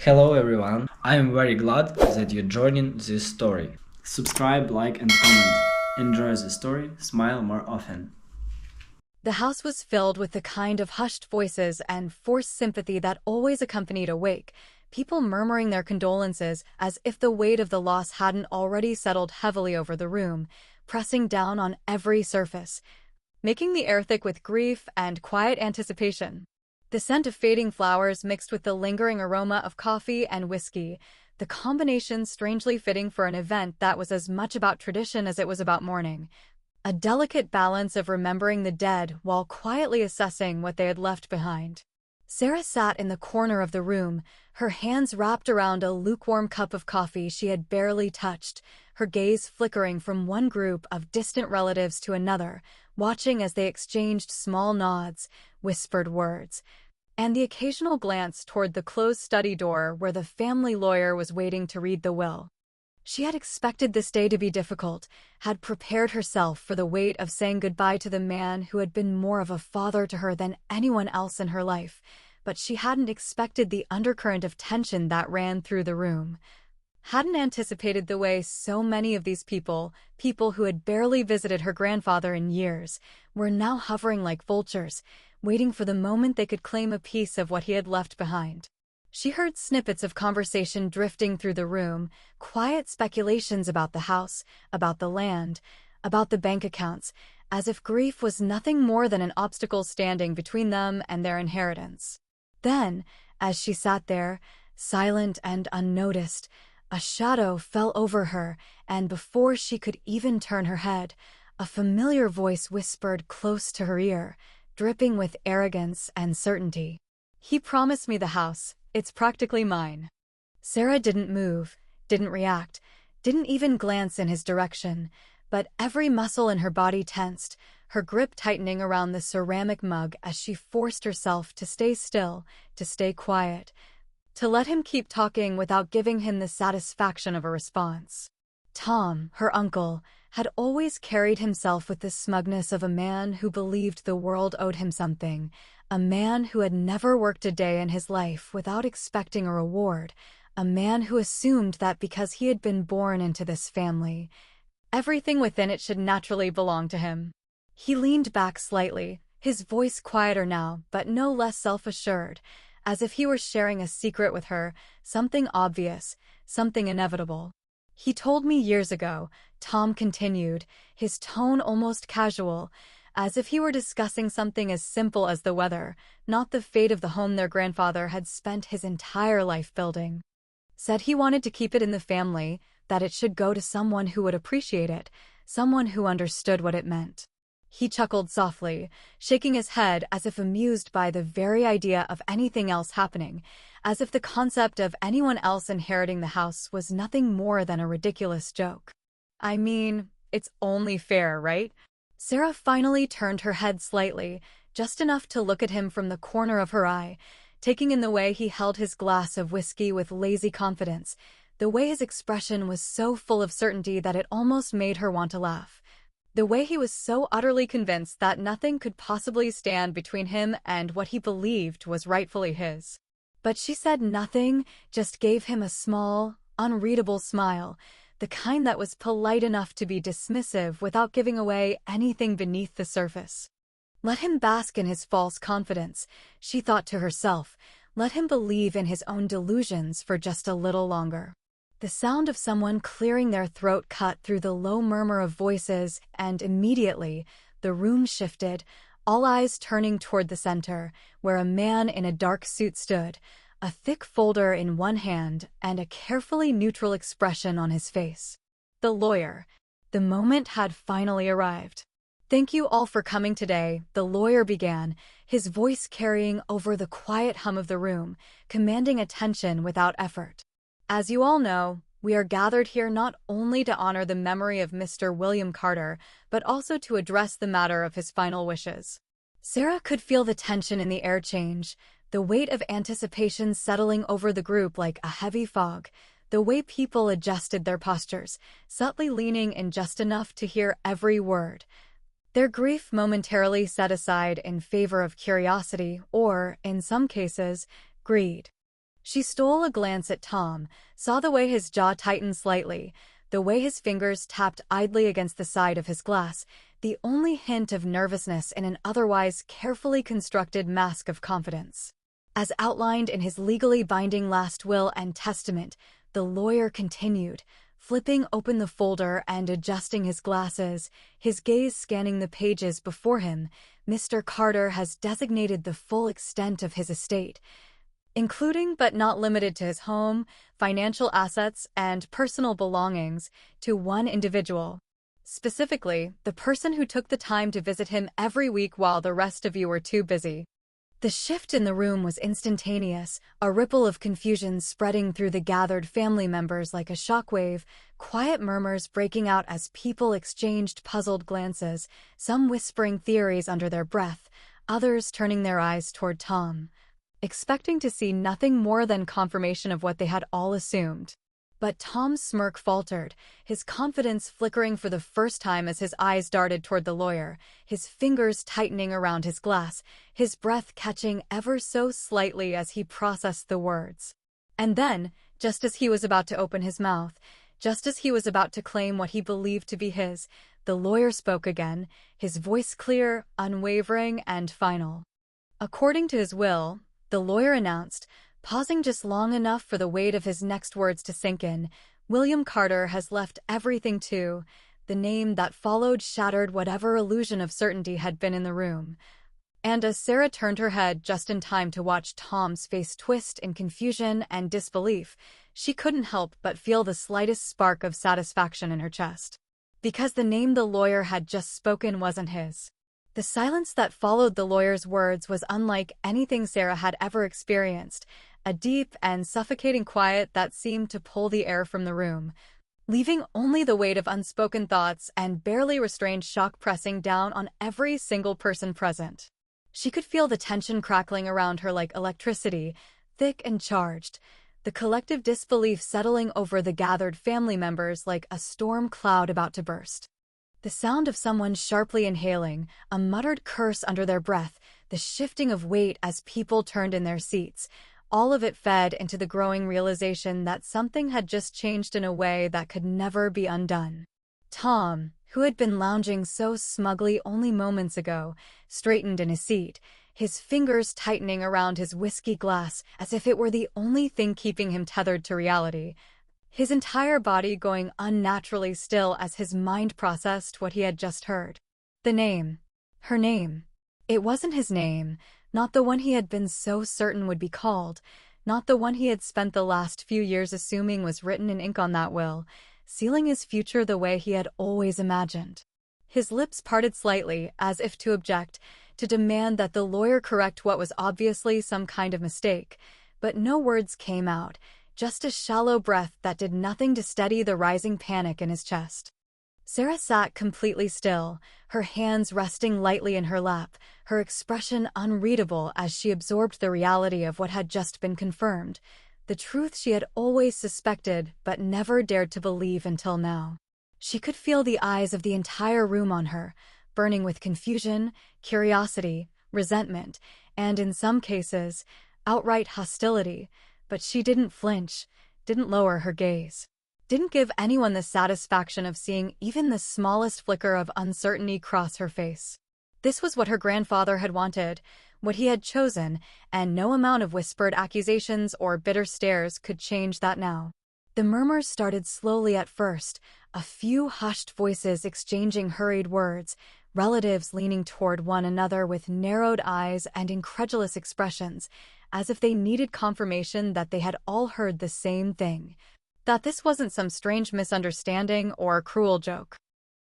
Hello everyone, I am very glad that you're joining this story. Subscribe, like and comment. Enjoy the story, smile more often. The house was filled with the kind of hushed voices and forced sympathy that always accompanied a wake, people murmuring their condolences as if the weight of the loss hadn't already settled heavily over the room, pressing down on every surface, making the air thick with grief and quiet anticipation. The scent of fading flowers mixed with the lingering aroma of coffee and whiskey, the combination strangely fitting for an event that was as much about tradition as it was about mourning. A delicate balance of remembering the dead while quietly assessing what they had left behind. Sarah sat in the corner of the room, her hands wrapped around a lukewarm cup of coffee she had barely touched, her gaze flickering from one group of distant relatives to another, watching as they exchanged small nods, whispered words, and the occasional glance toward the closed study door where the family lawyer was waiting to read the will. She had expected this day to be difficult, had prepared herself for the weight of saying goodbye to the man who had been more of a father to her than anyone else in her life, but she hadn't expected the undercurrent of tension that ran through the room. Hadn't anticipated the way so many of these people who had barely visited her grandfather in years, were now hovering like vultures, waiting for the moment they could claim a piece of what he had left behind. She heard snippets of conversation drifting through the room, quiet speculations about the house, about the land, about the bank accounts, as if grief was nothing more than an obstacle standing between them and their inheritance. Then, as she sat there, silent and unnoticed, a shadow fell over her, and before she could even turn her head, a familiar voice whispered close to her ear, dripping with arrogance and certainty. "He promised me the house. It's practically mine." Sarah didn't move, didn't react, didn't even glance in his direction, but every muscle in her body tensed, her grip tightening around the ceramic mug as she forced herself to stay still, to stay quiet, to let him keep talking without giving him the satisfaction of a response. Tom, her uncle, had always carried himself with the smugness of a man who believed the world owed him something, a man who had never worked a day in his life without expecting a reward, a man who assumed that because he had been born into this family, everything within it should naturally belong to him. He leaned back slightly, his voice quieter now, but no less self-assured, as if he were sharing a secret with her, something obvious, something inevitable. "He told me years ago," Tom continued, his tone almost casual, as if he were discussing something as simple as the weather, not the fate of the home their grandfather had spent his entire life building. "Said he wanted to keep it in the family, that it should go to someone who would appreciate it, someone who understood what it meant." He chuckled softly, shaking his head as if amused by the very idea of anything else happening, as if the concept of anyone else inheriting the house was nothing more than a ridiculous joke. "I mean, it's only fair, right?" Sarah finally turned her head slightly, just enough to look at him from the corner of her eye, taking in the way he held his glass of whiskey with lazy confidence, the way his expression was so full of certainty that it almost made her want to laugh. The way he was so utterly convinced that nothing could possibly stand between him and what he believed was rightfully his. But she said nothing, just gave him a small, unreadable smile, the kind that was polite enough to be dismissive without giving away anything beneath the surface. Let him bask in his false confidence, she thought to herself. Let him believe in his own delusions for just a little longer. The sound of someone clearing their throat cut through the low murmur of voices, and immediately, the room shifted, all eyes turning toward the center, where a man in a dark suit stood, a thick folder in one hand and a carefully neutral expression on his face. The lawyer. The moment had finally arrived. "Thank you all for coming today," the lawyer began, his voice carrying over the quiet hum of the room, commanding attention without effort. "As you all know, we are gathered here not only to honor the memory of Mr. William Carter, but also to address the matter of his final wishes." Sarah could feel the tension in the air change, the weight of anticipation settling over the group like a heavy fog, the way people adjusted their postures, subtly leaning in just enough to hear every word. Their grief momentarily set aside in favor of curiosity or, in some cases, greed. She stole a glance at Tom, saw the way his jaw tightened slightly, the way his fingers tapped idly against the side of his glass, the only hint of nervousness in an otherwise carefully constructed mask of confidence. As outlined in his legally binding last will and testament, the lawyer continued, flipping open the folder and adjusting his glasses, his gaze scanning the pages before him. Mr. Carter has designated the full extent of his estate, including but not limited to his home, financial assets, and personal belongings, to one individual. Specifically, the person who took the time to visit him every week while the rest of you were too busy. The shift in the room was instantaneous, a ripple of confusion spreading through the gathered family members like a shockwave, quiet murmurs breaking out as people exchanged puzzled glances, some whispering theories under their breath, others turning their eyes toward Tom, expecting to see nothing more than confirmation of what they had all assumed. But Tom's smirk faltered, his confidence flickering for the first time as his eyes darted toward the lawyer, his fingers tightening around his glass, his breath catching ever so slightly as he processed the words. And then, just as he was about to open his mouth, just as he was about to claim what he believed to be his, the lawyer spoke again, his voice clear, unwavering, and final. According to his will, the lawyer announced, pausing just long enough for the weight of his next words to sink in, William Carter has left everything to. The name that followed shattered whatever illusion of certainty had been in the room. And as Sarah turned her head just in time to watch Tom's face twist in confusion and disbelief, she couldn't help but feel the slightest spark of satisfaction in her chest. Because the name the lawyer had just spoken wasn't his. The silence that followed the lawyer's words was unlike anything Sarah had ever experienced, a deep and suffocating quiet that seemed to pull the air from the room, leaving only the weight of unspoken thoughts and barely restrained shock pressing down on every single person present. She could feel the tension crackling around her like electricity, thick and charged, the collective disbelief settling over the gathered family members like a storm cloud about to burst. The sound of someone sharply inhaling, a muttered curse under their breath, the shifting of weight as people turned in their seats, all of it fed into the growing realization that something had just changed in a way that could never be undone. Tom, who had been lounging so smugly only moments ago, straightened in his seat, his fingers tightening around his whiskey glass as if it were the only thing keeping him tethered to reality, his entire body going unnaturally still as his mind processed what he had just heard. The name. Her name. It wasn't his name, not the one he had been so certain would be called, not the one he had spent the last few years assuming was written in ink on that will, sealing his future the way he had always imagined. His lips parted slightly, as if to object, to demand that the lawyer correct what was obviously some kind of mistake, but no words came out, just a shallow breath that did nothing to steady the rising panic in his chest. Sarah sat completely still, her hands resting lightly in her lap, her expression unreadable as she absorbed the reality of what had just been confirmed, the truth she had always suspected but never dared to believe until now. She could feel the eyes of the entire room on her, burning with confusion, curiosity, resentment, and in some cases, outright hostility, but she didn't flinch, didn't lower her gaze, didn't give anyone the satisfaction of seeing even the smallest flicker of uncertainty cross her face. This was what her grandfather had wanted, what he had chosen, and no amount of whispered accusations or bitter stares could change that now. The murmurs started slowly at first, a few hushed voices exchanging hurried words, relatives leaning toward one another with narrowed eyes and incredulous expressions, as if they needed confirmation that they had all heard the same thing, that this wasn't some strange misunderstanding or cruel joke.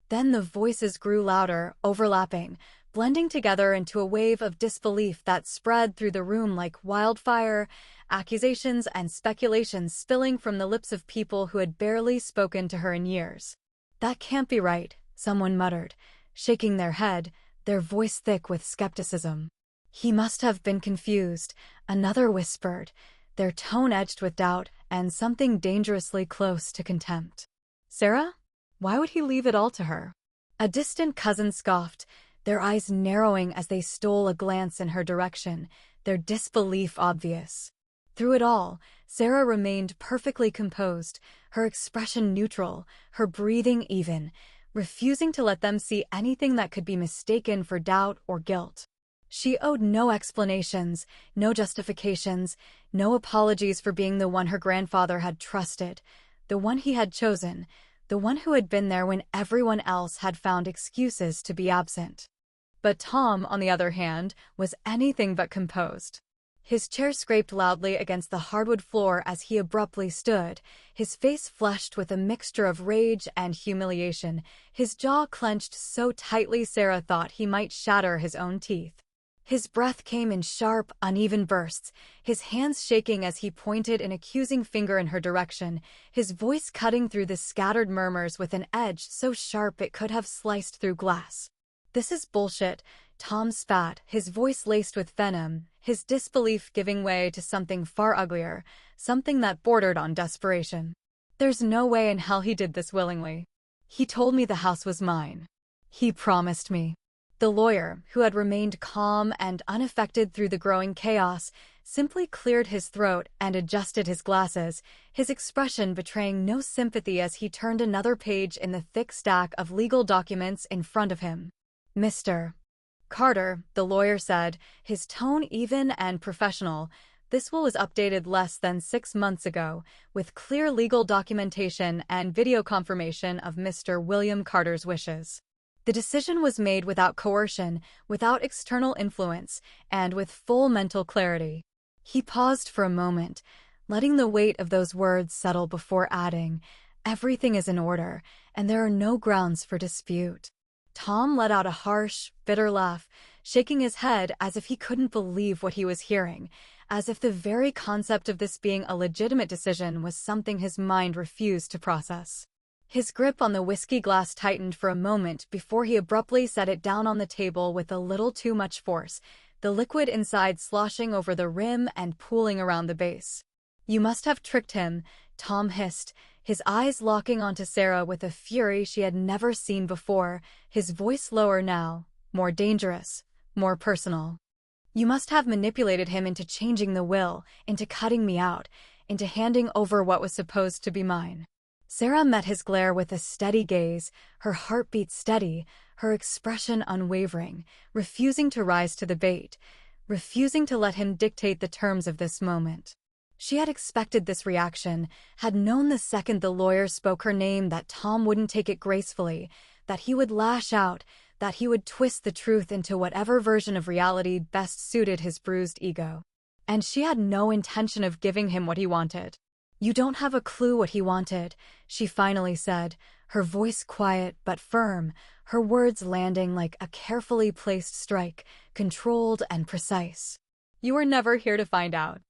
Then the voices grew louder, overlapping, blending together into a wave of disbelief that spread through the room like wildfire, accusations and speculations spilling from the lips of people who had barely spoken to her in years. "That can't be right," someone muttered, shaking their head, their voice thick with skepticism. "He must have been confused," another whispered, their tone edged with doubt and something dangerously close to contempt. "Sarah? Why would he leave it all to her?" A distant cousin scoffed, their eyes narrowing as they stole a glance in her direction, their disbelief obvious. Through it all, Sarah remained perfectly composed, her expression neutral, her breathing even, refusing to let them see anything that could be mistaken for doubt or guilt. She owed no explanations, no justifications, no apologies for being the one her grandfather had trusted, the one he had chosen, the one who had been there when everyone else had found excuses to be absent. But Tom, on the other hand, was anything but composed. His chair scraped loudly against the hardwood floor as he abruptly stood, his face flushed with a mixture of rage and humiliation, his jaw clenched so tightly Sarah thought he might shatter his own teeth. His breath came in sharp, uneven bursts, his hands shaking as he pointed an accusing finger in her direction, his voice cutting through the scattered murmurs with an edge so sharp it could have sliced through glass. "This is bullshit," Tom spat, his voice laced with venom, his disbelief giving way to something far uglier, something that bordered on desperation. "There's no way in hell he did this willingly. He told me the house was mine. He promised me." The lawyer, who had remained calm and unaffected through the growing chaos, simply cleared his throat and adjusted his glasses, his expression betraying no sympathy as he turned another page in the thick stack of legal documents in front of him. "Mr. Carter," the lawyer said, his tone even and professional, "this will was updated less than 6 months ago, with clear legal documentation and video confirmation of Mr. William Carter's wishes. The decision was made without coercion, without external influence, and with full mental clarity." He paused for a moment, letting the weight of those words settle before adding, "Everything is in order, and there are no grounds for dispute." Tom let out a harsh, bitter laugh, shaking his head as if he couldn't believe what he was hearing, as if the very concept of this being a legitimate decision was something his mind refused to process. His grip on the whiskey glass tightened for a moment before he abruptly set it down on the table with a little too much force, the liquid inside sloshing over the rim and pooling around the base. "You must have tricked him," Tom hissed, his eyes locking onto Sarah with a fury she had never seen before, his voice lower now, more dangerous, more personal. "You must have manipulated him into changing the will, into cutting me out, into handing over what was supposed to be mine." Sarah met his glare with a steady gaze, her heartbeat steady, her expression unwavering, refusing to rise to the bait, refusing to let him dictate the terms of this moment. She had expected this reaction, had known the second the lawyer spoke her name that Tom wouldn't take it gracefully, that he would lash out, that he would twist the truth into whatever version of reality best suited his bruised ego. And she had no intention of giving him what he wanted. "You don't have a clue what he wanted," she finally said, her voice quiet but firm, her words landing like a carefully placed strike, controlled and precise. "You were never here to find out."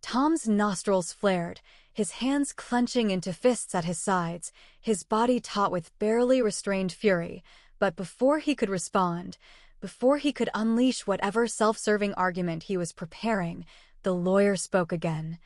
Tom's nostrils flared, his hands clenching into fists at his sides, his body taut with barely restrained fury, but before he could respond, before he could unleash whatever self-serving argument he was preparing, the lawyer spoke again,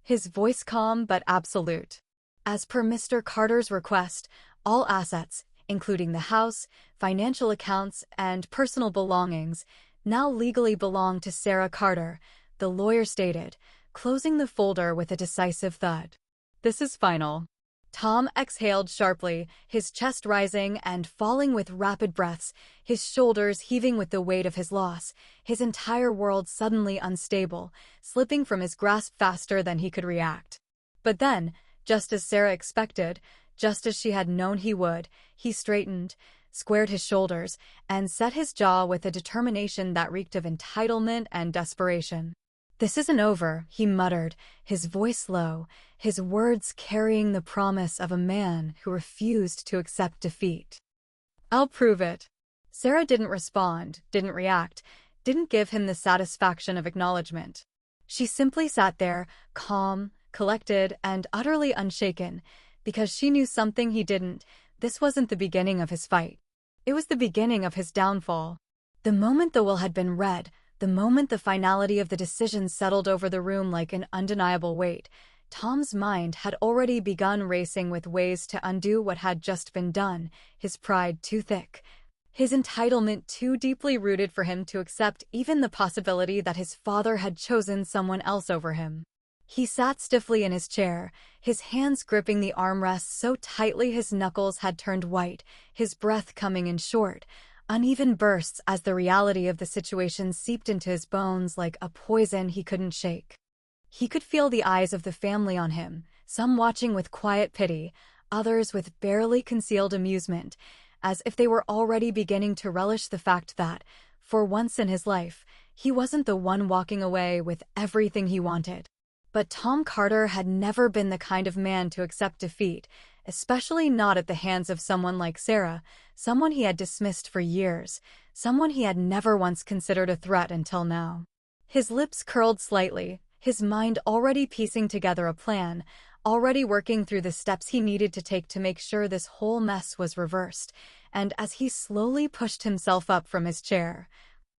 his voice calm but absolute. "As per Mr. Carter's request, all assets, including the house, financial accounts, and personal belongings, now legally belong to Sarah Carter," the lawyer stated, closing the folder with a decisive thud. "This is final." Tom exhaled sharply, his chest rising and falling with rapid breaths, his shoulders heaving with the weight of his loss, his entire world suddenly unstable, slipping from his grasp faster than he could react. But then, just as Sarah expected, just as she had known he would, he straightened, squared his shoulders, and set his jaw with a determination that reeked of entitlement and desperation. "This isn't over," he muttered, his voice low, his words carrying the promise of a man who refused to accept defeat. "I'll prove it." Sarah didn't respond, didn't react, didn't give him the satisfaction of acknowledgement. She simply sat there, calm, collected, and utterly unshaken, because she knew something he didn't. This wasn't the beginning of his fight. It was the beginning of his downfall. The moment the will had been read, the moment the finality of the decision settled over the room like an undeniable weight, Tom's mind had already begun racing with ways to undo what had just been done, his pride too thick, his entitlement too deeply rooted for him to accept even the possibility that his father had chosen someone else over him. He sat stiffly in his chair, his hands gripping the armrests so tightly his knuckles had turned white, his breath coming in short, uneven bursts as the reality of the situation seeped into his bones like a poison he couldn't shake. He could feel the eyes of the family on him, some watching with quiet pity, others with barely concealed amusement, as if they were already beginning to relish the fact that, for once in his life, he wasn't the one walking away with everything he wanted. But Tom Carter had never been the kind of man to accept defeat, especially not at the hands of someone like Sarah, someone he had dismissed for years, someone he had never once considered a threat until now. His lips curled slightly, his mind already piecing together a plan, already working through the steps he needed to take to make sure this whole mess was reversed, and as he slowly pushed himself up from his chair,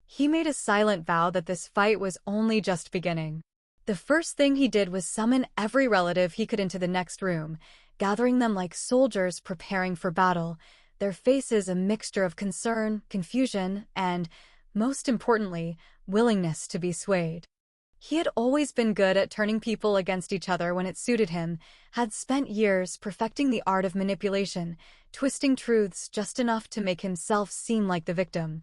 he made a silent vow that this fight was only just beginning. The first thing he did was summon every relative he could into the next room, gathering them like soldiers preparing for battle, their faces a mixture of concern, confusion, and, most importantly, willingness to be swayed. He had always been good at turning people against each other when it suited him, had spent years perfecting the art of manipulation, twisting truths just enough to make himself seem like the victim,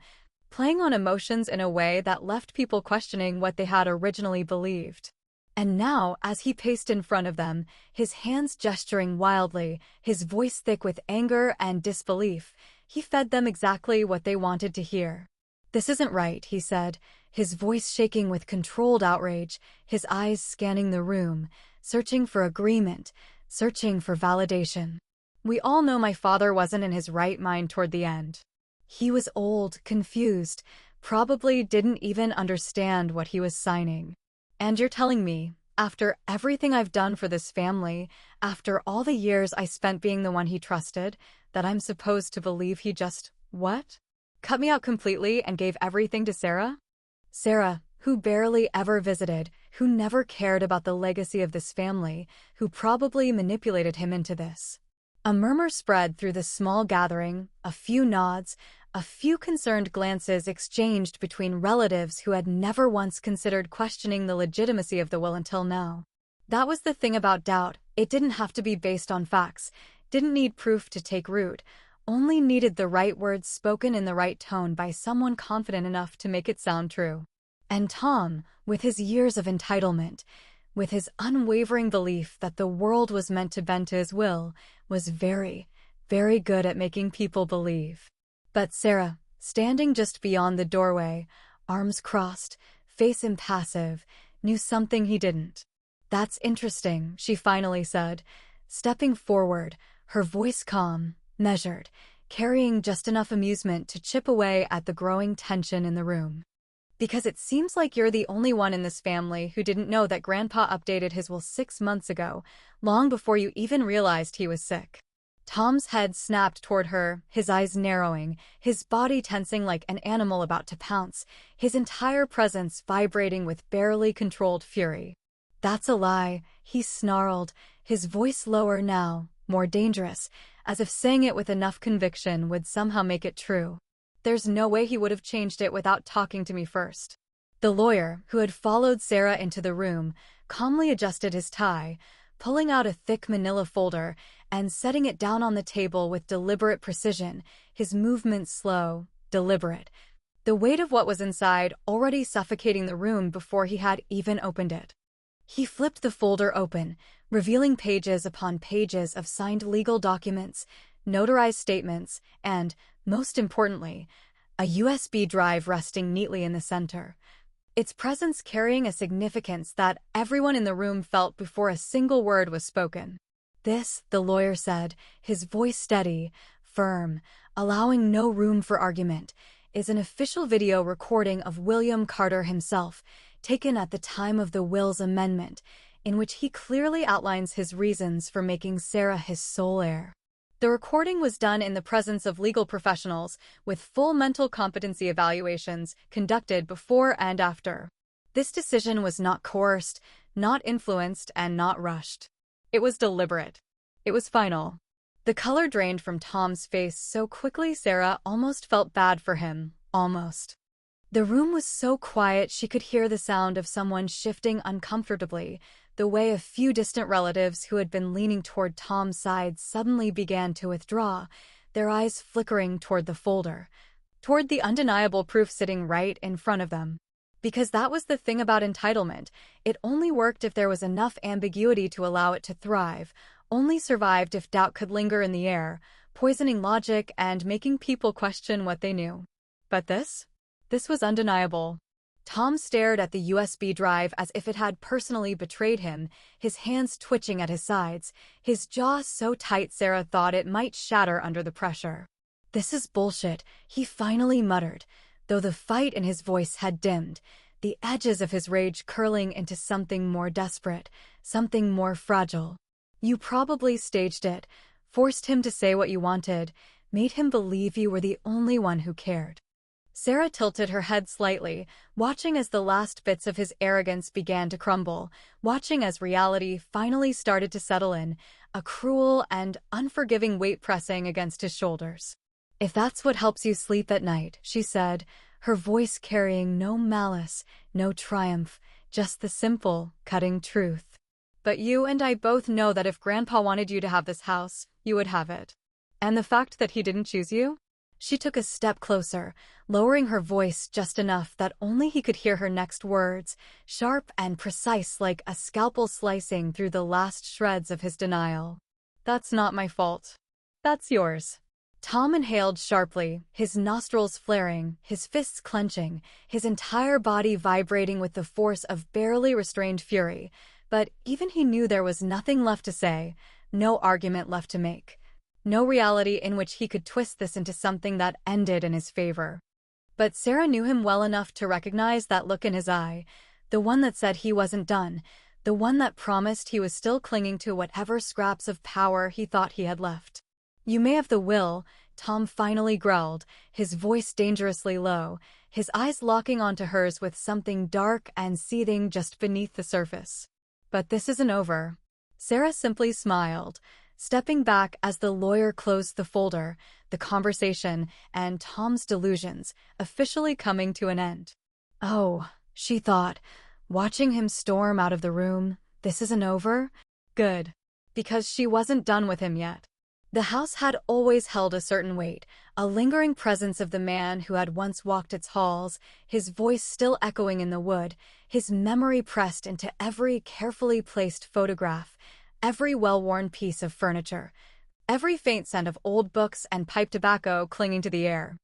playing on emotions in a way that left people questioning what they had originally believed. And now, as he paced in front of them, his hands gesturing wildly, his voice thick with anger and disbelief, he fed them exactly what they wanted to hear. "This isn't right," he said, his voice shaking with controlled outrage, his eyes scanning the room, searching for agreement, searching for validation. "We all know my father wasn't in his right mind toward the end. He was old, confused, probably didn't even understand what he was signing. And you're telling me, after everything I've done for this family, after all the years I spent being the one he trusted, that I'm supposed to believe he just, what? Cut me out completely and gave everything to Sarah? Sarah, who barely ever visited, who never cared about the legacy of this family, who probably manipulated him into this." A murmur spread through the small gathering, a few nods, a few concerned glances exchanged between relatives who had never once considered questioning the legitimacy of the will until now. That was the thing about doubt, it didn't have to be based on facts, didn't need proof to take root, only needed the right words spoken in the right tone by someone confident enough to make it sound true. And Tom, with his years of entitlement, with his unwavering belief that the world was meant to bend to his will, was very, very good at making people believe. But Sarah, standing just beyond the doorway, arms crossed, face impassive, knew something he didn't. "That's interesting," she finally said, stepping forward, her voice calm, measured, carrying just enough amusement to chip away at the growing tension in the room. "Because it seems like you're the only one in this family who didn't know that Grandpa updated his will 6 months ago, long before you even realized he was sick." Tom's head snapped toward her, his eyes narrowing, his body tensing like an animal about to pounce, his entire presence vibrating with barely controlled fury. "That's a lie," he snarled, his voice lower now, more dangerous, as if saying it with enough conviction would somehow make it true. "There's no way he would have changed it without talking to me first." The lawyer, who had followed Sarah into the room, calmly adjusted his tie, pulling out a thick manila folder and setting it down on the table with deliberate precision, his movements slow, deliberate, the weight of what was inside already suffocating the room before he had even opened it. He flipped the folder open, revealing pages upon pages of signed legal documents, notarized statements, and, most importantly, a USB drive resting neatly in the center, its presence carrying a significance that everyone in the room felt before a single word was spoken. "This," the lawyer said, his voice steady, firm, allowing no room for argument, "is an official video recording of William Carter himself, taken at the time of the will's amendment, in which he clearly outlines his reasons for making Sarah his sole heir." The recording was done in the presence of legal professionals, with full mental competency evaluations conducted before and after. This decision was not coerced, not influenced, and not rushed. It was deliberate. It was final. The color drained from Tom's face so quickly Sarah almost felt bad for him, almost. The room was so quiet she could hear the sound of someone shifting uncomfortably, the way a few distant relatives who had been leaning toward Tom's side suddenly began to withdraw, their eyes flickering toward the folder, toward the undeniable proof sitting right in front of them. Because that was the thing about entitlement. It only worked if there was enough ambiguity to allow it to thrive, only survived if doubt could linger in the air, poisoning logic and making people question what they knew. But this was undeniable. Tom stared at the USB drive as if it had personally betrayed him, his hands twitching at his sides, his jaw so tight Sarah thought it might shatter under the pressure. "This is bullshit," he finally muttered, though the fight in his voice had dimmed, the edges of his rage curling into something more desperate, something more fragile. "You probably staged it, forced him to say what you wanted, made him believe you were the only one who cared." Sarah tilted her head slightly, watching as the last bits of his arrogance began to crumble, watching as reality finally started to settle in, a cruel and unforgiving weight pressing against his shoulders. "If that's what helps you sleep at night," she said, her voice carrying no malice, no triumph, just the simple, cutting truth. "But you and I both know that if Grandpa wanted you to have this house, you would have it. And the fact that he didn't choose you?" She took a step closer, lowering her voice just enough that only he could hear her next words, sharp and precise like a scalpel slicing through the last shreds of his denial. "That's not my fault. That's yours." Tom inhaled sharply, his nostrils flaring, his fists clenching, his entire body vibrating with the force of barely restrained fury. But even he knew there was nothing left to say, no argument left to make. No reality in which he could twist this into something that ended in his favor. But Sarah knew him well enough to recognize that look in his eye, the one that said he wasn't done, the one that promised he was still clinging to whatever scraps of power he thought he had left. "You may have the will," Tom finally growled, his voice dangerously low, his eyes locking onto hers with something dark and seething just beneath the surface. "But this isn't over." Sarah simply smiled, stepping back as the lawyer closed the folder, the conversation, and Tom's delusions, officially coming to an end. "Oh," she thought, watching him storm out of the room, "this isn't over?" Good. Because she wasn't done with him yet. The house had always held a certain weight, a lingering presence of the man who had once walked its halls, his voice still echoing in the wood, his memory pressed into every carefully placed photograph, every well-worn piece of furniture, every faint scent of old books and pipe tobacco clinging to the air.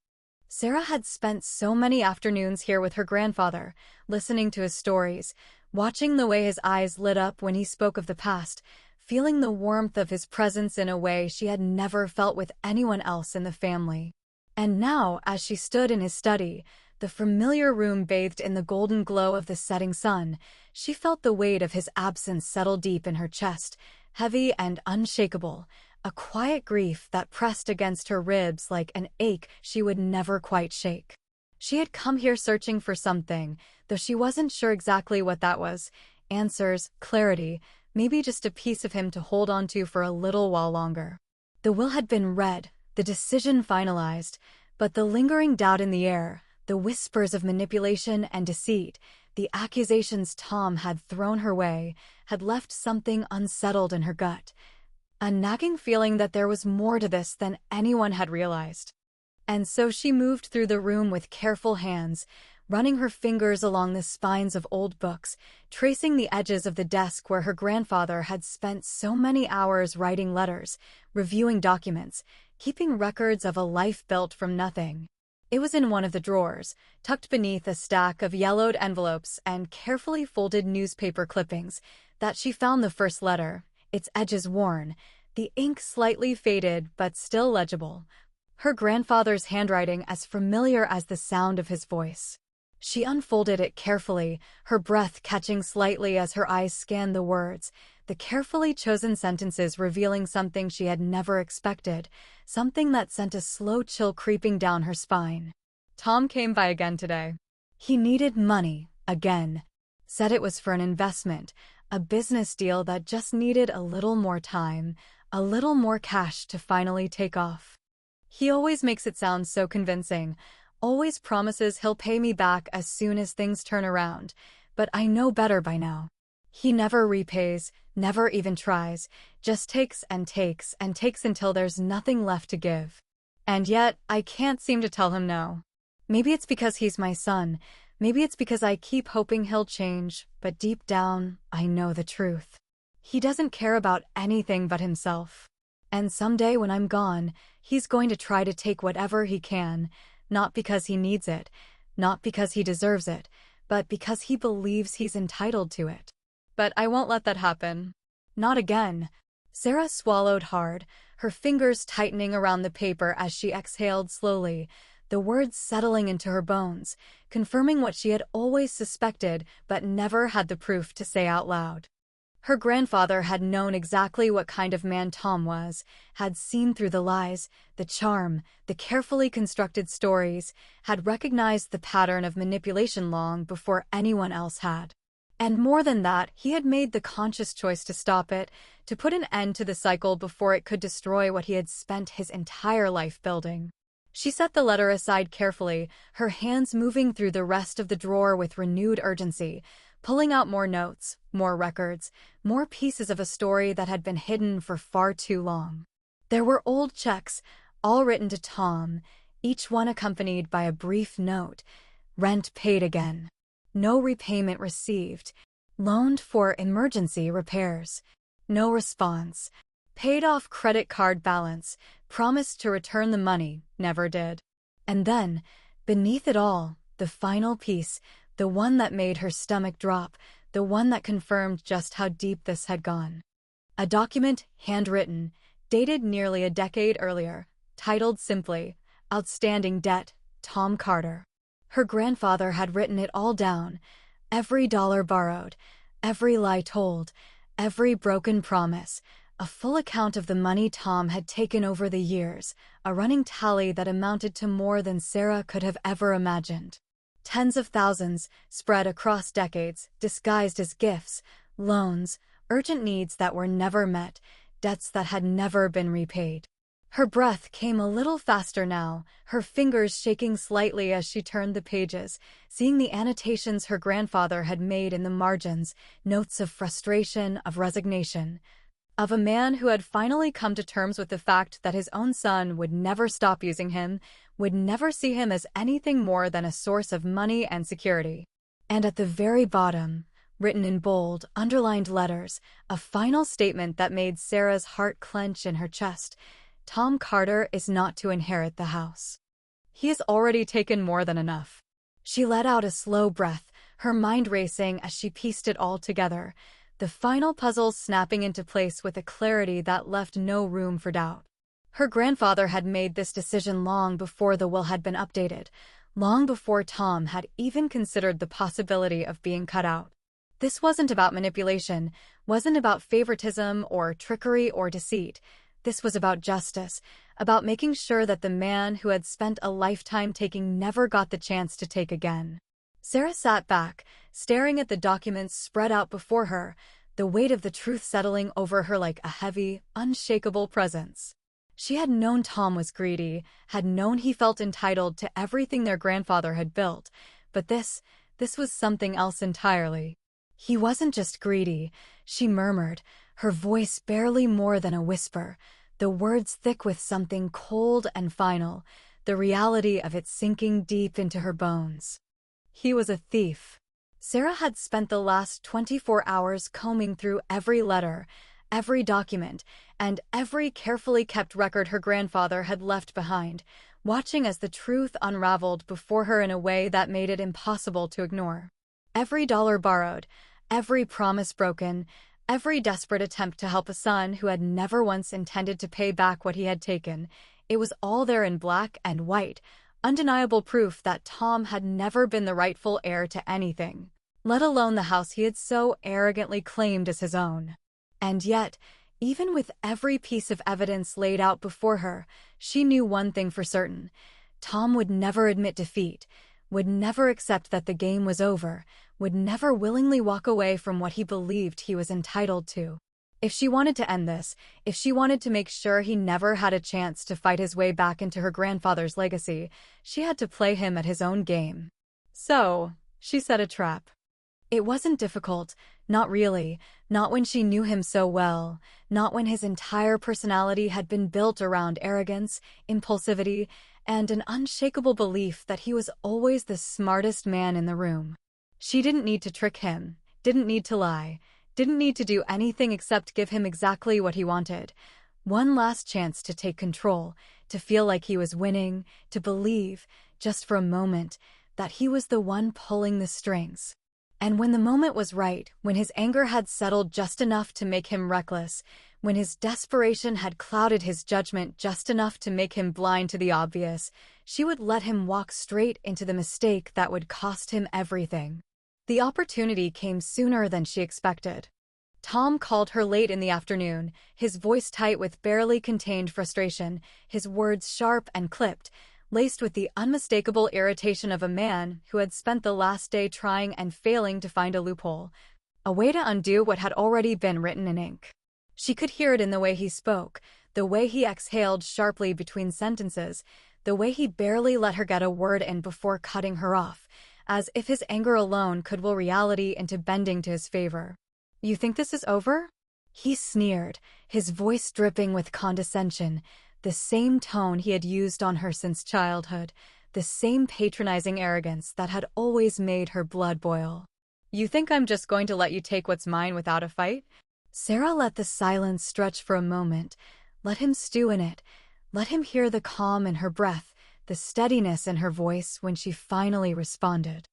Sarah had spent so many afternoons here with her grandfather, listening to his stories, watching the way his eyes lit up when he spoke of the past, feeling the warmth of his presence in a way she had never felt with anyone else in the family. And now, as she stood in his study, the familiar room bathed in the golden glow of the setting sun, she felt the weight of his absence settle deep in her chest, heavy and unshakable, a quiet grief that pressed against her ribs like an ache she would never quite shake. She had come here searching for something, though she wasn't sure exactly what that was. Answers, clarity, maybe just a piece of him to hold on to for a little while longer. The will had been read, the decision finalized, but the lingering doubt in the air, the whispers of manipulation and deceit, the accusations Tom had thrown her way, had left something unsettled in her gut, a nagging feeling that there was more to this than anyone had realized. And so she moved through the room with careful hands, running her fingers along the spines of old books, tracing the edges of the desk where her grandfather had spent so many hours writing letters, reviewing documents, keeping records of a life built from nothing. It was in one of the drawers, tucked beneath a stack of yellowed envelopes and carefully folded newspaper clippings, that she found the first letter, its edges worn, the ink slightly faded but still legible, her grandfather's handwriting as familiar as the sound of his voice. She unfolded it carefully, her breath catching slightly as her eyes scanned the words, the carefully chosen sentences revealing something she had never expected, something that sent a slow chill creeping down her spine. "Tom came by again today. He needed money, again. Said it was for an investment, a business deal that just needed a little more time, a little more cash to finally take off. He always makes it sound so convincing, always promises he'll pay me back as soon as things turn around, but I know better by now. He never repays, never even tries, just takes and takes and takes until there's nothing left to give. And yet, I can't seem to tell him no. Maybe it's because he's my son. Maybe it's because I keep hoping he'll change, but deep down, I know the truth. He doesn't care about anything but himself. And someday when I'm gone, he's going to try to take whatever he can, not because he needs it, not because he deserves it, but because he believes he's entitled to it. But I won't let that happen. Not again. Sarah swallowed hard, her fingers tightening around the paper as she exhaled slowly, the words settling into her bones, confirming what she had always suspected but never had the proof to say out loud. Her grandfather had known exactly what kind of man Tom was, had seen through the lies, the charm, the carefully constructed stories, had recognized the pattern of manipulation long before anyone else had. And more than that, he had made the conscious choice to stop it, to put an end to the cycle before it could destroy what he had spent his entire life building. She set the letter aside carefully, her hands moving through the rest of the drawer with renewed urgency, pulling out more notes, more records, more pieces of a story that had been hidden for far too long. There were old checks, all written to Tom, each one accompanied by a brief note. Rent paid again. No repayment received. Loaned for emergency repairs. No response. Paid off credit card balance. Promised to return the money. Never did. And then, beneath it all, the final piece, the one that made her stomach drop, the one that confirmed just how deep this had gone. A document, handwritten, dated nearly a decade earlier, titled simply, Outstanding Debt, Tom Carter. Her grandfather had written it all down, every dollar borrowed, every lie told, every broken promise, a full account of the money Tom had taken over the years, a running tally that amounted to more than Sarah could have ever imagined. Tens of thousands, spread across decades, disguised as gifts, loans, urgent needs that were never met, debts that had never been repaid. Her breath came a little faster now, her fingers shaking slightly as she turned the pages, seeing the annotations her grandfather had made in the margins, notes of frustration, of resignation, of a man who had finally come to terms with the fact that his own son would never stop using him, would never see him as anything more than a source of money and security. And at the very bottom, written in bold, underlined letters, a final statement that made Sarah's heart clench in her chest. Tom Carter is not to inherit the house. He has already taken more than enough. She let out a slow breath, her mind racing as she pieced it all together, the final puzzle snapping into place with a clarity that left no room for doubt. Her grandfather had made this decision long before the will had been updated, long before Tom had even considered the possibility of being cut out. This wasn't about manipulation, wasn't about favoritism or trickery or deceit. This was about justice, about making sure that the man who had spent a lifetime taking never got the chance to take again. Sarah sat back, staring at the documents spread out before her, the weight of the truth settling over her like a heavy, unshakable presence. She had known Tom was greedy, had known he felt entitled to everything their grandfather had built, but this was something else entirely. He wasn't just greedy, she murmured, her voice barely more than a whisper, the words thick with something cold and final, the reality of it sinking deep into her bones. He was a thief. Sarah had spent the last 24 hours combing through every letter, every document, and every carefully kept record her grandfather had left behind, watching as the truth unraveled before her in a way that made it impossible to ignore. Every dollar borrowed, every promise broken, every desperate attempt to help a son who had never once intended to pay back what he had taken, it was all there in black and white, undeniable proof that Tom had never been the rightful heir to anything, let alone the house he had so arrogantly claimed as his own. And yet, even with every piece of evidence laid out before her, she knew one thing for certain. Tom would never admit defeat, would never accept that the game was over, would never willingly walk away from what he believed he was entitled to. If she wanted to end this, if she wanted to make sure he never had a chance to fight his way back into her grandfather's legacy, she had to play him at his own game. So, she set a trap. It wasn't difficult, not really, not when she knew him so well, not when his entire personality had been built around arrogance, impulsivity, and an unshakable belief that he was always the smartest man in the room. She didn't need to trick him, didn't need to lie, didn't need to do anything except give him exactly what he wanted. One last chance to take control, to feel like he was winning, to believe, just for a moment, that he was the one pulling the strings. And when the moment was right, when his anger had settled just enough to make him reckless, when his desperation had clouded his judgment just enough to make him blind to the obvious, she would let him walk straight into the mistake that would cost him everything. The opportunity came sooner than she expected. Tom called her late in the afternoon, his voice tight with barely contained frustration, his words sharp and clipped, laced with the unmistakable irritation of a man who had spent the last day trying and failing to find a loophole, a way to undo what had already been written in ink. She could hear it in the way he spoke, the way he exhaled sharply between sentences, the way he barely let her get a word in before cutting her off, as if his anger alone could will reality into bending to his favor. "You think this is over?" He sneered, his voice dripping with condescension, the same tone he had used on her since childhood, the same patronizing arrogance that had always made her blood boil. "You think I'm just going to let you take what's mine without a fight?" Sarah let the silence stretch for a moment, let him stew in it, let him hear the calm in her breath, the steadiness in her voice when she finally responded.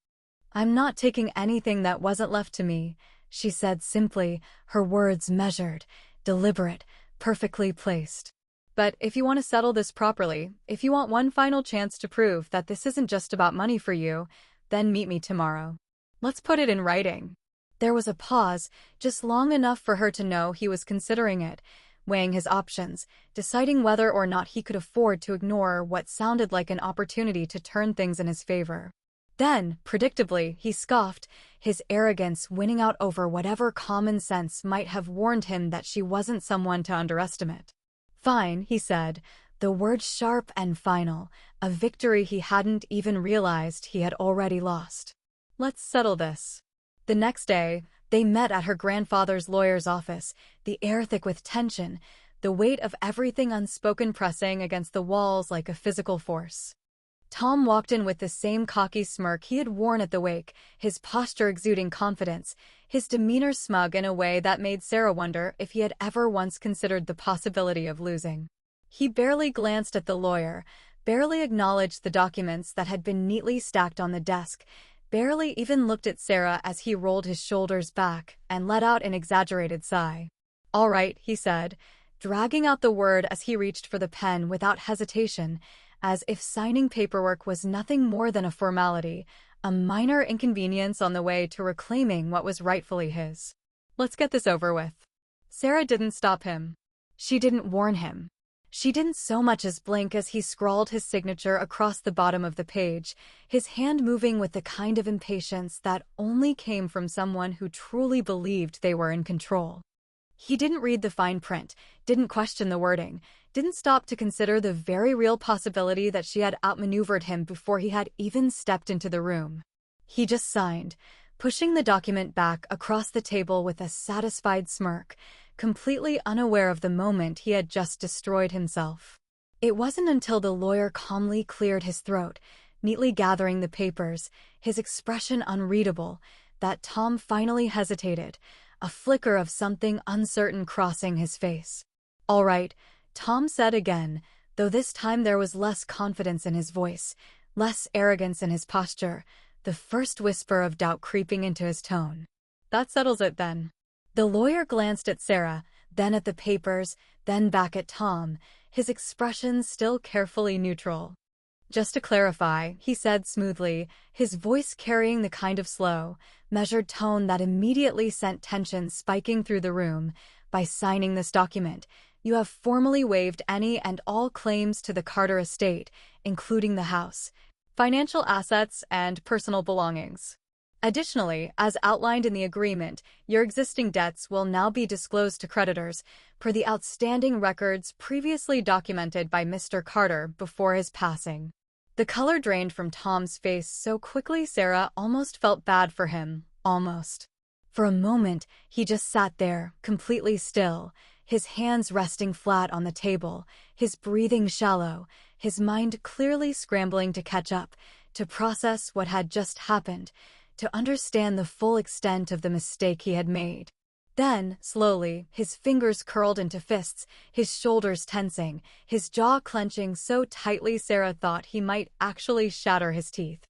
"I'm not taking anything that wasn't left to me," she said simply, her words measured, deliberate, perfectly placed. "But if you want to settle this properly, if you want one final chance to prove that this isn't just about money for you, then meet me tomorrow. Let's put it in writing." There was a pause, just long enough for her to know he was considering it, weighing his options, deciding whether or not he could afford to ignore what sounded like an opportunity to turn things in his favor. Then, predictably, he scoffed, his arrogance winning out over whatever common sense might have warned him that she wasn't someone to underestimate. "Fine," he said, the word sharp and final, a victory he hadn't even realized he had already lost. "Let's settle this." The next day, they met at her grandfather's lawyer's office, the air thick with tension, the weight of everything unspoken pressing against the walls like a physical force. Tom walked in with the same cocky smirk he had worn at the wake, his posture exuding confidence, his demeanor smug in a way that made Sarah wonder if he had ever once considered the possibility of losing. He barely glanced at the lawyer, barely acknowledged the documents that had been neatly stacked on the desk, barely even looked at Sarah as he rolled his shoulders back and let out an exaggerated sigh. "All right," he said, dragging out the word as he reached for the pen without hesitation, as if signing paperwork was nothing more than a formality, a minor inconvenience on the way to reclaiming what was rightfully his. "Let's get this over with." Sarah didn't stop him. She didn't warn him. She didn't so much as blink as he scrawled his signature across the bottom of the page, his hand moving with the kind of impatience that only came from someone who truly believed they were in control. He didn't read the fine print, didn't question the wording, didn't stop to consider the very real possibility that she had outmaneuvered him before he had even stepped into the room. He just signed, pushing the document back across the table with a satisfied smirk, completely unaware of the moment he had just destroyed himself. It wasn't until the lawyer calmly cleared his throat, neatly gathering the papers, his expression unreadable, that Tom finally hesitated, a flicker of something uncertain crossing his face. "All right," Tom said again, though this time there was less confidence in his voice, less arrogance in his posture, the first whisper of doubt creeping into his tone. "That settles it then." The lawyer glanced at Sarah, then at the papers, then back at Tom, his expression still carefully neutral. "Just to clarify," he said smoothly, his voice carrying the kind of slow, measured tone that immediately sent tension spiking through the room, "by signing this document, you have formally waived any and all claims to the Carter estate, including the house, financial assets, and personal belongings. Additionally, as outlined in the agreement, your existing debts will now be disclosed to creditors per the outstanding records previously documented by Mr. Carter before his passing." The color drained from Tom's face so quickly Sarah almost felt bad for him, almost. For a moment, he just sat there, completely still, his hands resting flat on the table, his breathing shallow, his mind clearly scrambling to catch up, to process what had just happened, to understand the full extent of the mistake he had made. Then, slowly, his fingers curled into fists, his shoulders tensing, his jaw clenching so tightly Sarah thought he might actually shatter his teeth.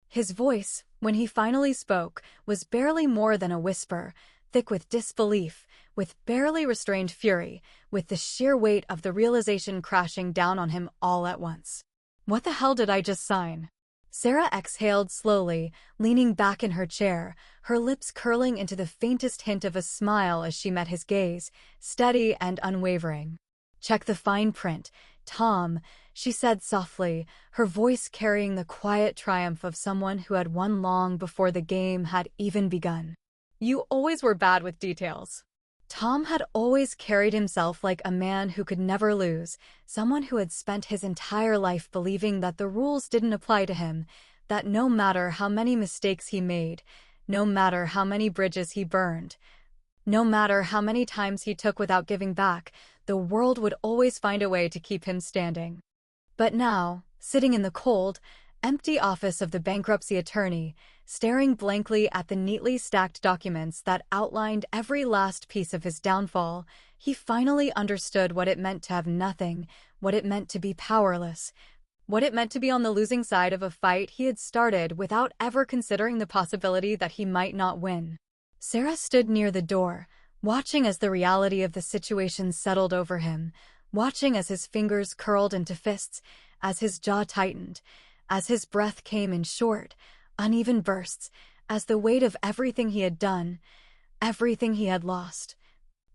His voice, when he finally spoke, was barely more than a whisper, thick with disbelief, with barely restrained fury, with the sheer weight of the realization crashing down on him all at once. What the hell did I just sign? Sarah exhaled slowly, leaning back in her chair, her lips curling into the faintest hint of a smile as she met his gaze, steady and unwavering. Check the fine print, Tom, she said softly, her voice carrying the quiet triumph of someone who had won long before the game had even begun. You always were bad with details. Tom had always carried himself like a man who could never lose, someone who had spent his entire life believing that the rules didn't apply to him, that no matter how many mistakes he made, no matter how many bridges he burned, no matter how many times he took without giving back, the world would always find a way to keep him standing. But now, sitting in the cold, empty office of the bankruptcy attorney, staring blankly at the neatly stacked documents that outlined every last piece of his downfall, he finally understood what it meant to have nothing, what it meant to be powerless, what it meant to be on the losing side of a fight he had started without ever considering the possibility that he might not win. Sarah stood near the door, watching as the reality of the situation settled over him, watching as his fingers curled into fists, as his jaw tightened, as his breath came in short, uneven bursts, as the weight of everything he had done, everything he had lost,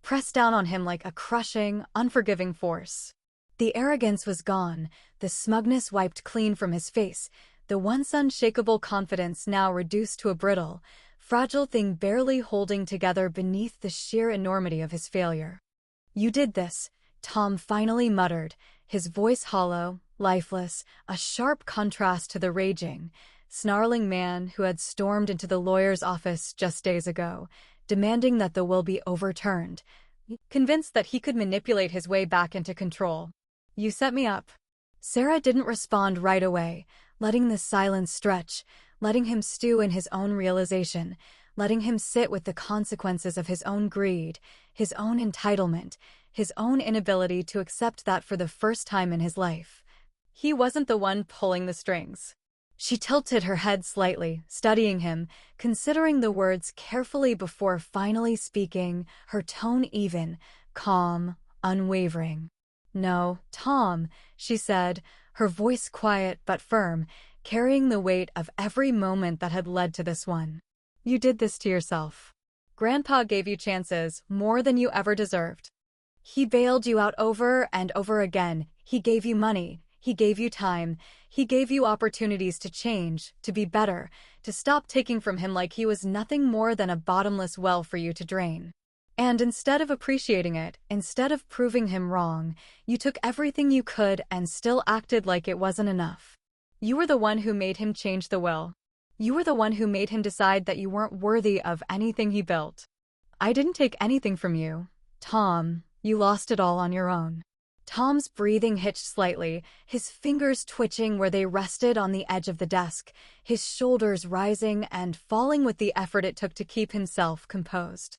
pressed down on him like a crushing, unforgiving force. The arrogance was gone, the smugness wiped clean from his face, the once unshakable confidence now reduced to a brittle, fragile thing barely holding together beneath the sheer enormity of his failure. You did this, Tom finally muttered, his voice hollow, lifeless, a sharp contrast to the raging, snarling man who had stormed into the lawyer's office just days ago, demanding that the will be overturned, convinced that he could manipulate his way back into control. You set me up. Sarah didn't respond right away, letting the silence stretch, letting him stew in his own realization, letting him sit with the consequences of his own greed, his own entitlement, his own inability to accept that for the first time in his life, he wasn't the one pulling the strings. She tilted her head slightly, studying him, considering the words carefully before finally speaking, her tone even, calm, unwavering. No, Tom, she said, her voice quiet but firm, carrying the weight of every moment that had led to this one. You did this to yourself. Grandpa gave you chances, more than you ever deserved. He bailed you out over and over again. He gave you money. He gave you time. He gave you opportunities to change, to be better, to stop taking from him like he was nothing more than a bottomless well for you to drain. And instead of appreciating it, instead of proving him wrong, you took everything you could and still acted like it wasn't enough. You were the one who made him change the will. You were the one who made him decide that you weren't worthy of anything he built. I didn't take anything from you, Tom. You lost it all on your own. Tom's breathing hitched slightly, his fingers twitching where they rested on the edge of the desk, his shoulders rising and falling with the effort it took to keep himself composed.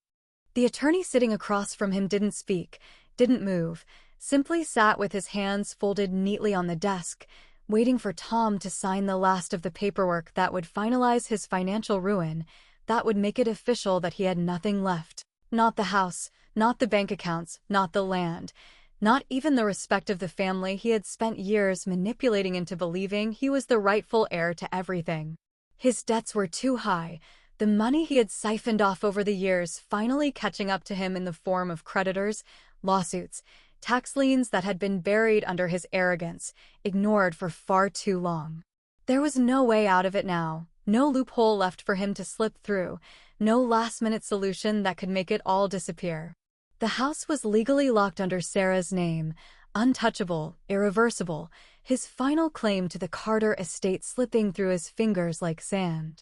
The attorney sitting across from him didn't speak, didn't move, simply sat with his hands folded neatly on the desk, waiting for Tom to sign the last of the paperwork that would finalize his financial ruin, that would make it official that he had nothing left. Not the house, not the bank accounts, not the land, not even the respect of the family he had spent years manipulating into believing he was the rightful heir to everything. His debts were too high, the money he had siphoned off over the years finally catching up to him in the form of creditors, lawsuits, tax liens that had been buried under his arrogance, ignored for far too long. There was no way out of it now, no loophole left for him to slip through, no last-minute solution that could make it all disappear. The house was legally locked under Sarah's name, untouchable, irreversible, his final claim to the Carter estate slipping through his fingers like sand.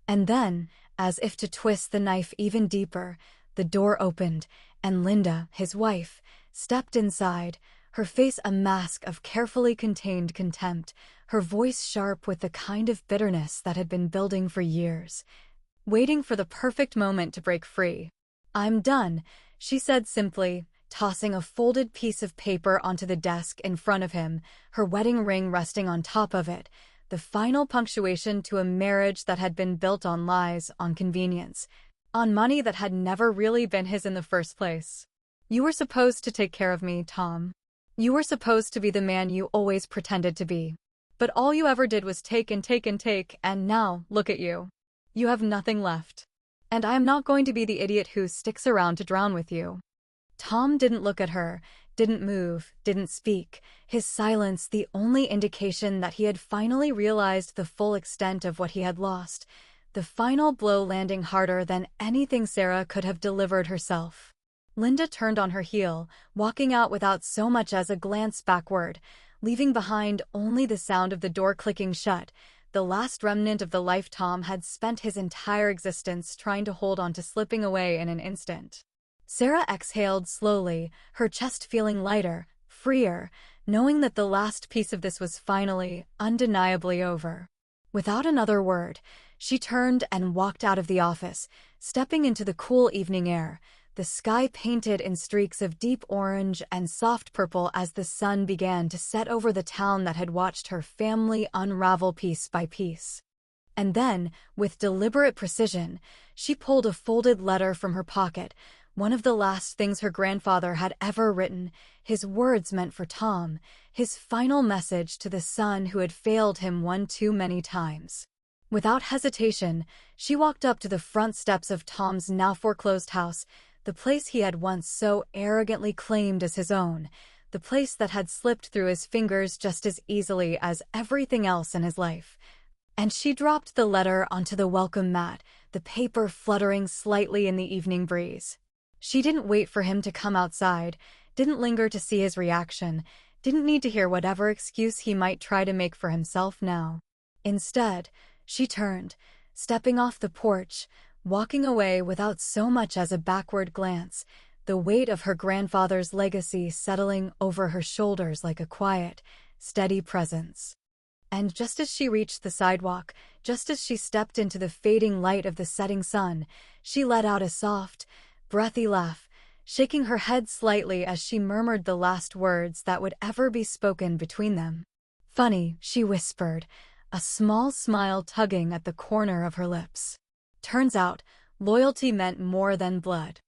And then, As if to twist the knife even deeper, the door opened, and Linda, his wife, stepped inside, her face a mask of carefully contained contempt, her voice sharp with the kind of bitterness that had been building for years, waiting for the perfect moment to break free. "I'm done," she said simply, tossing a folded piece of paper onto the desk in front of him, her wedding ring resting on top of it, the final punctuation to a marriage that had been built on lies, on convenience, on money that had never really been his in the first place. "You were supposed to take care of me, Tom. You were supposed to be the man you always pretended to be. But all you ever did was take and take and take, and now, look at you. You have nothing left. And I am not going to be the idiot who sticks around to drown with you." Tom didn't look at her, didn't move, didn't speak, his silence the only indication that he had finally realized the full extent of what he had lost, the final blow landing harder than anything Sarah could have delivered herself. Linda turned on her heel, walking out without so much as a glance backward, leaving behind only the sound of the door clicking shut, the last remnant of the life Tom had spent his entire existence trying to hold on to slipping away in an instant. Sarah exhaled slowly, her chest feeling lighter, freer, knowing that the last piece of this was finally, undeniably over. Without another word, she turned and walked out of the office, stepping into the cool evening air, the sky painted in streaks of deep orange and soft purple as the sun began to set over the town that had watched her family unravel piece by piece. And then, with deliberate precision, she pulled a folded letter from her pocket, one of the last things her grandfather had ever written, his words meant for Tom, his final message to the son who had failed him one too many times. Without hesitation, she walked up to the front steps of Tom's now foreclosed house, the place he had once so arrogantly claimed as his own, the place that had slipped through his fingers just as easily as everything else in his life. And she dropped the letter onto the welcome mat, the paper fluttering slightly in the evening breeze. She didn't wait for him to come outside, didn't linger to see his reaction, didn't need to hear whatever excuse he might try to make for himself now. Instead, she turned, stepping off the porch, walking away without so much as a backward glance, the weight of her grandfather's legacy settling over her shoulders like a quiet, steady presence. And just as she reached the sidewalk, just as she stepped into the fading light of the setting sun, she let out a soft, breathy laugh, shaking her head slightly as she murmured the last words that would ever be spoken between them. "Funny," she whispered, a small smile tugging at the corner of her lips. "Turns out, loyalty meant more than blood."